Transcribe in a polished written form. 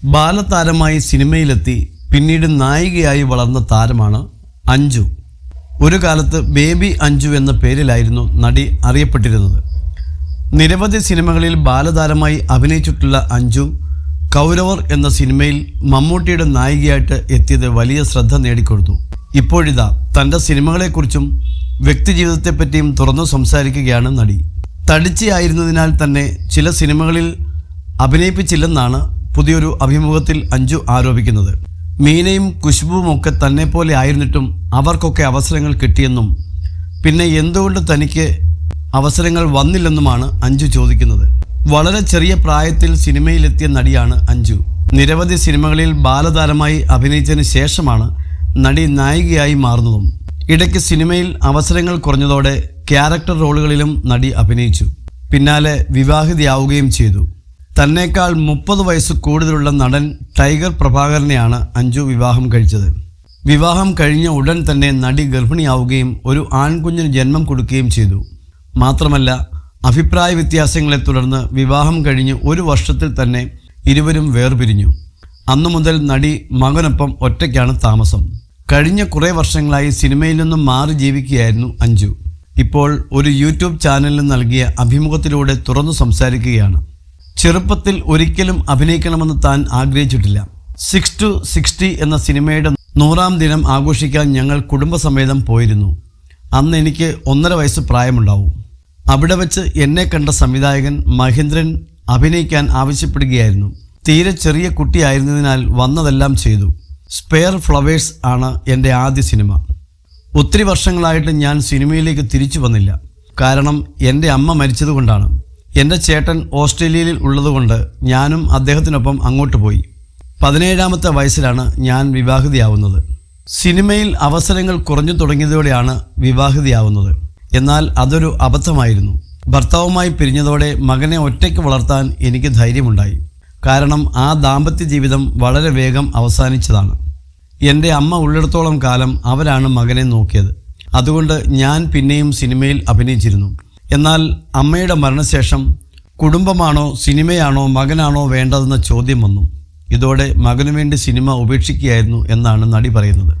ബാലതാരമായി സിനിമയിലെത്തി പിന്നീട് നായികയായി വളർന്ന താരമാണ് അഞ്ജു. ഒരു കാലത്ത് ബേബി അഞ്ജു എന്ന പേരിലായിരുന്നു നടി അറിയപ്പെട്ടിരുന്നത്. നിരവധി സിനിമകളിൽ ബാലതാരമായി അഭിനയിച്ചിട്ടുള്ള അഞ്ജു കൗരവർ എന്ന സിനിമയിൽ മമ്മൂട്ടിയുടെ നായികയായിട്ട് എത്തിയത് വലിയ ശ്രദ്ധ നേടിക്കൊടുത്തു. ഇപ്പോഴിതാ തൻ്റെ സിനിമകളെക്കുറിച്ചും വ്യക്തിജീവിതത്തെപ്പറ്റിയും തുറന്നു സംസാരിക്കുകയാണ് നടി. തടിച്ചയായിരുന്നതിനാൽ തന്നെ ചില സിനിമകളിൽ അഭിനയിപ്പിച്ചില്ലെന്നാണ് പുതിയൊരു അഭിമുഖത്തിൽ അഞ്ജു ആരോപിക്കുന്നത്. മീനയും കുശ്ബുവും ഒക്കെ തന്നെ പോലെ ആയിരുന്നിട്ടും അവർക്കൊക്കെ അവസരങ്ങൾ കിട്ടിയെന്നും പിന്നെ എന്തുകൊണ്ട് തനിക്ക് അവസരങ്ങൾ വന്നില്ലെന്നുമാണ് അഞ്ജു ചോദിക്കുന്നത്. വളരെ ചെറിയ പ്രായത്തിൽ സിനിമയിലെത്തിയ നടിയാണ് അഞ്ജു. നിരവധി സിനിമകളിൽ ബാലതാരമായി അഭിനയിച്ചതിന് ശേഷമാണ് നടി നായികയായി മാറുന്നതും. ഇടയ്ക്ക് സിനിമയിൽ അവസരങ്ങൾ കുറഞ്ഞതോടെ ക്യാരക്ടർ റോളുകളിലും നടി അഭിനയിച്ചു. പിന്നാലെ വിവാഹിതയാവുകയും ചെയ്തു. തന്നേക്കാൾ 30 വയസ്സ് കൂടുതലുള്ള നടൻ ടൈഗർ പ്രഭാകരനെയാണ് അഞ്ജു വിവാഹം കഴിച്ചത്. വിവാഹം കഴിഞ്ഞ ഉടൻ തന്നെ നടി ഗർഭിണിയാവുകയും ഒരു ആൺകുഞ്ഞിന് ജന്മം കൊടുക്കുകയും ചെയ്തു. മാത്രമല്ല, അഭിപ്രായ വ്യത്യാസങ്ങളെ തുടർന്ന് വിവാഹം കഴിഞ്ഞ് 1 വർഷത്തിൽ തന്നെ ഇരുവരും വേർപിരിഞ്ഞു. അന്നു മുതൽ നടി മകനൊപ്പം ഒറ്റയ്ക്കാണ് താമസം. കഴിഞ്ഞ കുറേ വർഷങ്ങളായി സിനിമയിൽ നിന്നും മാറി ജീവിക്കുകയായിരുന്നു അഞ്ജു. ഇപ്പോൾ ഒരു യൂട്യൂബ് ചാനലിന് നൽകിയ അഭിമുഖത്തിലൂടെ തുറന്നു സംസാരിക്കുകയാണ്. ചെറുപ്പത്തിൽ ഒരിക്കലും അഭിനയിക്കണമെന്ന് താൻ ആഗ്രഹിച്ചിട്ടില്ല. 6 to 60 എന്ന സിനിമയുടെ 100ാം ദിനം ആഘോഷിക്കാൻ ഞങ്ങൾ കുടുംബസമേതം പോയിരുന്നു. അന്ന് എനിക്ക് 1.5 വയസ്സ് പ്രായമുണ്ടാവും. അവിടെ വെച്ച് എന്നെ കണ്ട സംവിധായകൻ മഹേന്ദ്രൻ അഭിനയിക്കാൻ ആവശ്യപ്പെടുകയായിരുന്നു. തീരെ ചെറിയ കുട്ടിയായിരുന്നതിനാൽ വന്നതെല്ലാം ചെയ്തു. സ്പെയർ ഫ്ലവേഴ്സ് ആണ് എൻ്റെ ആദ്യ സിനിമ. ഒത്തിരി വർഷങ്ങളായിട്ട് ഞാൻ സിനിമയിലേക്ക് തിരിച്ചു വന്നില്ല. കാരണം എൻ്റെ അമ്മ മരിച്ചതുകൊണ്ടാണ്. എൻ്റെ ചേട്ടൻ ഓസ്ട്രേലിയയിൽ ഉള്ളതുകൊണ്ട് ഞാനും അദ്ദേഹത്തിനൊപ്പം അങ്ങോട്ട് പോയി. 17ാമത്തെ വയസ്സിലാണ് ഞാൻ വിവാഹിതയാവുന്നത്. സിനിമയിൽ അവസരങ്ങൾ കുറഞ്ഞു തുടങ്ങിയതോടെയാണ് വിവാഹിതയാവുന്നത്. എന്നാൽ അതൊരു അബദ്ധമായിരുന്നു. ഭർത്താവുമായി പിരിഞ്ഞതോടെ മകനെ ഒറ്റയ്ക്ക് വളർത്താൻ എനിക്ക് ധൈര്യമുണ്ടായി. കാരണം ആ ദാമ്പത്യ ജീവിതം വളരെ വേഗം അവസാനിച്ചതാണ്. എൻ്റെ അമ്മ ഉള്ളിടത്തോളം കാലം അവരാണ് മകനെ നോക്കിയത്. അതുകൊണ്ട് ഞാൻ പിന്നെയും സിനിമയിൽ അഭിനയിച്ചിരുന്നു. എന്നാൽ അമ്മയുടെ മരണശേഷം കുടുംബമാണോ സിനിമയാണോ മകനാണോ വേണ്ടതെന്ന ചോദ്യം വന്നു. ഇതോടെ മകനു വേണ്ടി സിനിമ ഉപേക്ഷിക്കുകയായിരുന്നു എന്നാണ് നടി പറയുന്നത്.